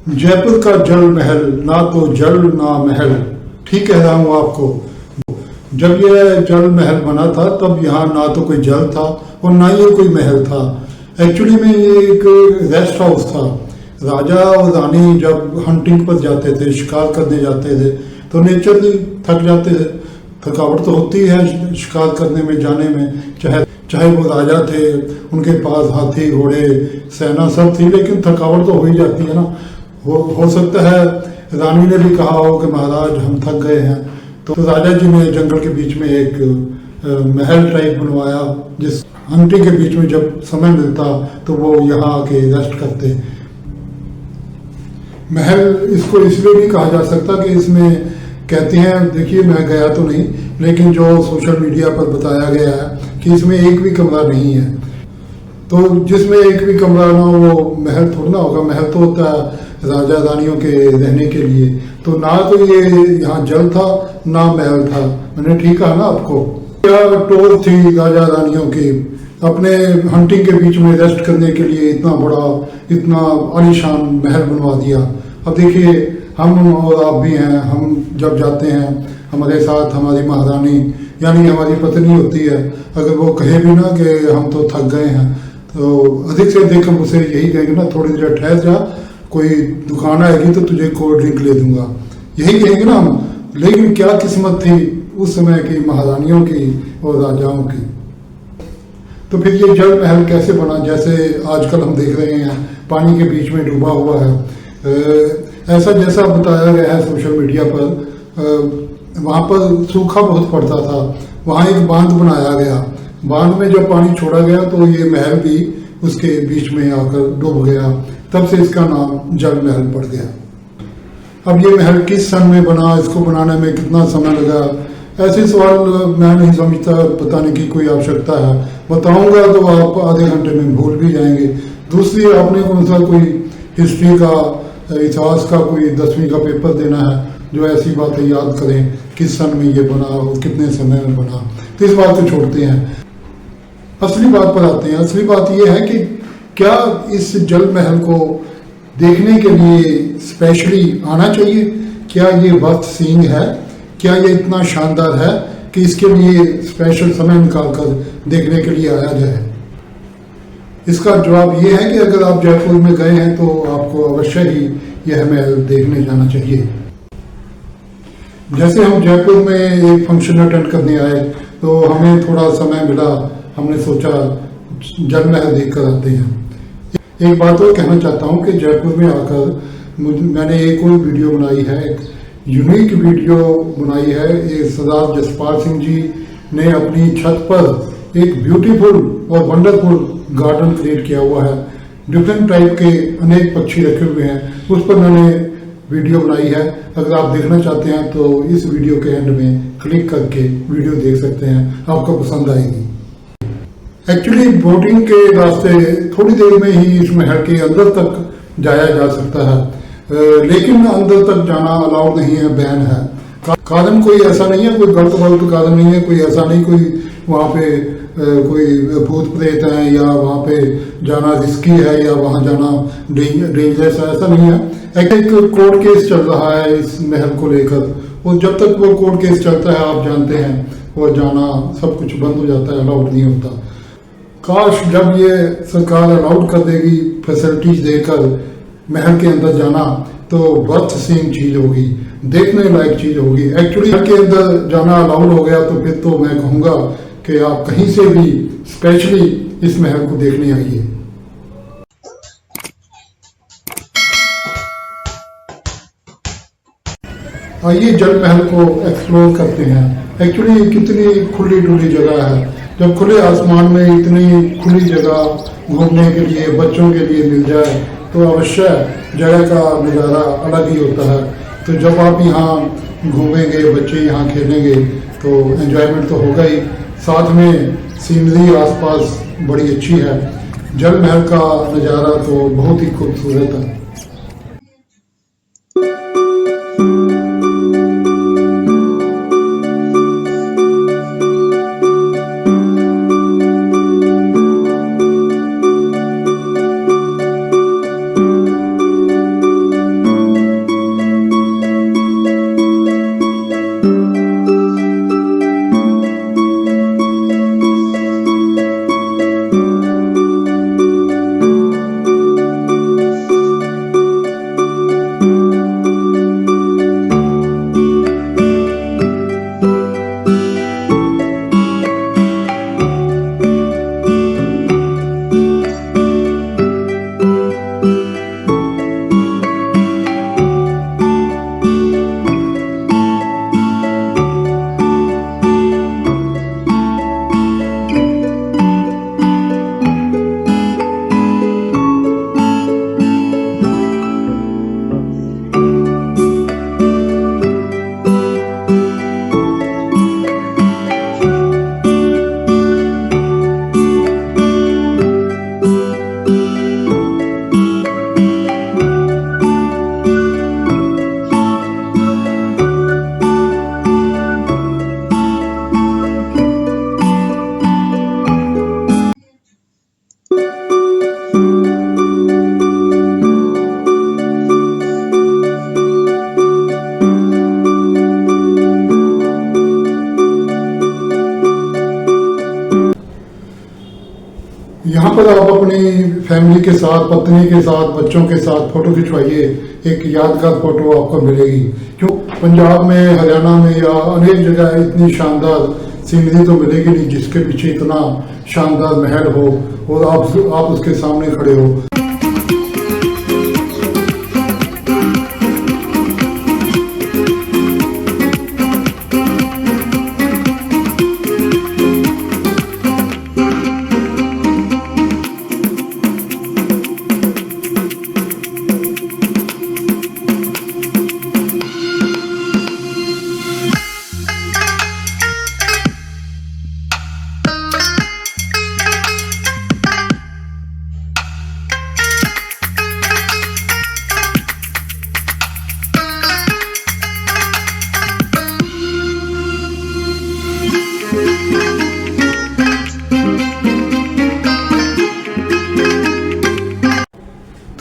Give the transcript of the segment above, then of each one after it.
जयपुर का जल महल, ना तो जल ना महल। ठीक कह रहा हूँ आपको। जब यह जल महल बना था तब यहाँ ना तो कोई जल था और ना ये कोई महल था। एक्चुअली में ये एक रेस्ट हाउस था। राजा और रानी जब हंटिंग पर जाते थे, शिकार करने जाते थे, तो नेचरली थक जाते थे। थकावट तो होती है शिकार करने में, जाने में, चाहे चाहे वो राजा थे, उनके पास हाथी घोड़े सेना सब थी, लेकिन थकावट तो हो ही जाती है ना। हो सकता है रानी ने भी कहा हो कि महाराज हम थक गए हैं, तो राजा जी ने जंगल के बीच में एक महल टाइप बनवाया, जिस हंटिंग के बीच में जब समय मिलता तो वो यहाँ आके रेस्ट करते। महल इसको इसलिए भी कहा जा सकता कि इसमें कहते हैं, देखिए मैं गया तो नहीं, लेकिन जो सोशल मीडिया पर बताया गया है कि इसमें एक भी कमरा नहीं है। तो जिसमें एक भी कमरा ना हो वो महल थोड़ा ना होगा। महल तो होता है राजा रानियों के रहने के लिए। तो ना तो ये यहाँ जल था ना महल था। मैंने ठीक कहा ना आपको। क्या टोर थी राजा रानियों की, अपने हंटिंग के बीच में रेस्ट करने के लिए इतना बड़ा, इतना आलीशान महल बनवा दिया। अब देखिए हम और आप भी हैं, हम जब जाते हैं हमारे साथ हमारी महारानी यानी हमारी पत्नी होती है, अगर वो कहे भी ना कि हम तो थक गए हैं, तो अधिक से अधिक हम उसे यही कहेंगे ना, थोड़ी देर ठहर जा, कोई दुकान आएगी तो तुझे कोल्ड ड्रिंक ले दूंगा, यही कहेंगे ना हम। लेकिन क्या किस्मत थी उस समय की महारानियों की और राजाओं की। तो फिर ये जल महल कैसे बना, जैसे आजकल हम देख रहे हैं पानी के बीच में डूबा हुआ है। ऐसा जैसा बताया गया है सोशल मीडिया पर, वहाँ पर सूखा बहुत पड़ता था, वहाँ एक बांध बनाया गया। बांध में जब पानी छोड़ा गया तो ये महल भी उसके बीच में आकर डूब गया, तब से इसका नाम जल महल पड़ गया। अब ये महल किस सन में बना, इसको बनाने में कितना समय लगा, ऐसे सवाल मैं नहीं समझता बताने की कोई आवश्यकता है। बताऊंगा तो आप आधे घंटे में भूल भी जाएंगे। दूसरी, आपने कौन सा कोई हिस्ट्री का, इतिहास का कोई 10वीं का पेपर देना है जो ऐसी बातें याद करें किस सन में ये बना और कितने समय में बना। तो इस बात को छोड़ते हैं, असली बात पर आते हैं। असली बात ये है कि क्या इस जल महल को देखने के लिए स्पेशली आना चाहिए? क्या ये वर्थ सीइंग है? क्या ये इतना शानदार है कि इसके लिए स्पेशल समय निकालकर देखने के लिए आया जाए? इसका जवाब ये है कि अगर आप जयपुर में गए हैं तो आपको अवश्य ही यह महल देखने जाना चाहिए। जैसे हम जयपुर में एक फंक्शन अटेंड करने आए तो हमें थोड़ा समय मिला, हमने सोचा जल महल देख कर आते हैं। एक बात और कहना चाहता हूँ कि जयपुर में आकर मैंने एक और वीडियो बनाई है, एक यूनिक वीडियो बनाई है। ये सरदार जसपाल सिंह जी ने अपनी छत पर एक ब्यूटीफुल और वंडरफुल गार्डन क्रिएट किया हुआ है। डिफरेंट टाइप के अनेक पक्षी रखे हुए हैं, उस पर मैंने वीडियो बनाई है। अगर आप देखना चाहते हैं तो इस वीडियो के एंड में क्लिक करके वीडियो देख सकते हैं, आपको पसंद आएगी। एक्चुअली बोटिंग के रास्ते थोड़ी देर में ही इस महल के अंदर तक जाया जा सकता है, लेकिन अंदर तक जाना अलाउड नहीं है, बैन है। कारण कोई ऐसा नहीं है, कोई गलत वलत कारण नहीं है, कोई ऐसा नहीं कोई वहाँ पे कोई भूत प्रेत है या वहाँ पे जाना रिस्की है या वहाँ जाना डेंजरस है, ऐसा नहीं है। एक कोर्ट केस चल रहा है इस महल को लेकर, और जब तक वो कोर्ट केस चलता है आप जानते हैं, और जाना सब कुछ बंद हो जाता है, अलाउड नहीं होता। काश जब ये सरकार अलाउड कर देगी फैसिलिटीज देकर महल के अंदर जाना, तो वर्थ सीइंग चीज होगी, देखने लायक चीज होगी। एक्चुअली महल के अंदर जाना अलाउड हो गया तो फिर तो मैं कहूँगा कि आप कहीं से भी स्पेशली इस महल को देखने आइए। आइए जल महल को एक्सप्लोर करते हैं। एक्चुअली कितनी खुली डुली जगह है, जब खुले आसमान में इतनी खुली जगह घूमने के लिए बच्चों के लिए मिल जाए तो अवश्य जगह का नज़ारा अलग ही होता है। तो जब आप यहाँ घूमेंगे, बच्चे यहाँ खेलेंगे, तो एंजॉयमेंट तो होगा ही, साथ में सीनरी आसपास बड़ी अच्छी है। जल महल का नज़ारा तो बहुत ही खूबसूरत है। पर आप अपनी फैमिली के साथ, पत्नी के साथ, बच्चों के साथ फोटो खिंचवाइए, एक यादगार फोटो आपको मिलेगी। क्यों पंजाब में, हरियाणा में या अनेक जगह इतनी शानदार सीनरी तो मिलेगी नहीं जिसके पीछे इतना शानदार महल हो और आप उसके सामने खड़े हो।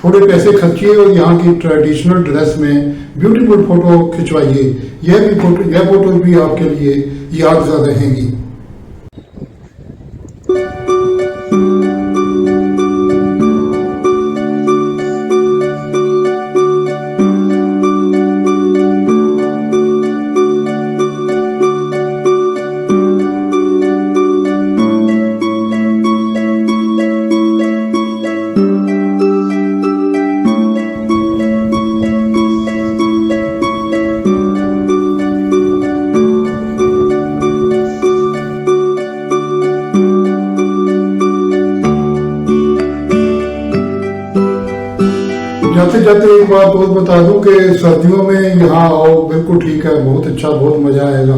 थोड़े पैसे खर्चिए और यहाँ की ट्रेडिशनल ड्रेस में ब्यूटीफुल फोटो खिंचवाइए। यह फोटो भी आपके लिए यादगार रहेंगी। जाते जाते एक बात और बता दूं कि सर्दियों में यहाँ आओ, बिल्कुल ठीक है, बहुत अच्छा, बहुत मजा आएगा।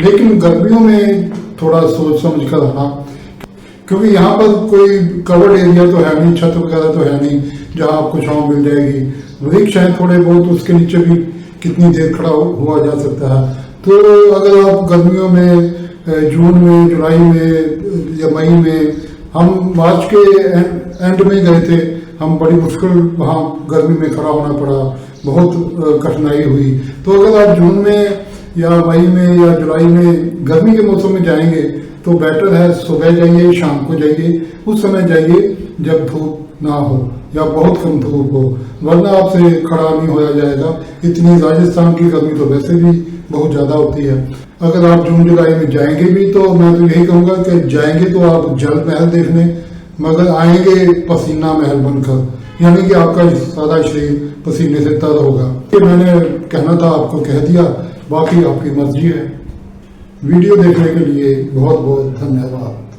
लेकिन गर्मियों में थोड़ा सोच समझ कर आना, क्योंकि यहाँ पर कोई कवर्ड एरिया तो है नहीं, छत वगैरह तो है नहीं जहाँ आपको छांव मिल जाएगी। वृक्ष हैं थोड़े बहुत, उसके नीचे भी कितनी देर खड़ा हुआ जा सकता है। तो अगर आप गर्मियों में, जून में, जुलाई में या मई में, हम मार्च के एंड में गए थे, हम बड़ी मुश्किल वहाँ गर्मी में खड़ा होना पड़ा, बहुत कठिनाई हुई। तो अगर आप जून में या मई में या जुलाई में गर्मी के मौसम में जाएंगे तो बेटर है सुबह जाइए, शाम को जाइए, उस समय जाइए जब धूप ना हो या बहुत कम धूप हो, वरना आपसे खड़ा नहीं होया जाएगा। इतनी राजस्थान की गर्मी तो वैसे भी बहुत ज़्यादा होती है। अगर आप जून जुलाई में जाएंगे भी तो मैं तो यही कहूँगा कि जाएंगे तो आप जल महल देखने, मगर आएंगे पसीना महल बनकर, यानी कि आपका सारा शरीर पसीने से तर होगा। ये मैंने कहना था, आपको कह दिया, बाकी आपकी मर्जी है। वीडियो देखने के लिए बहुत बहुत धन्यवाद।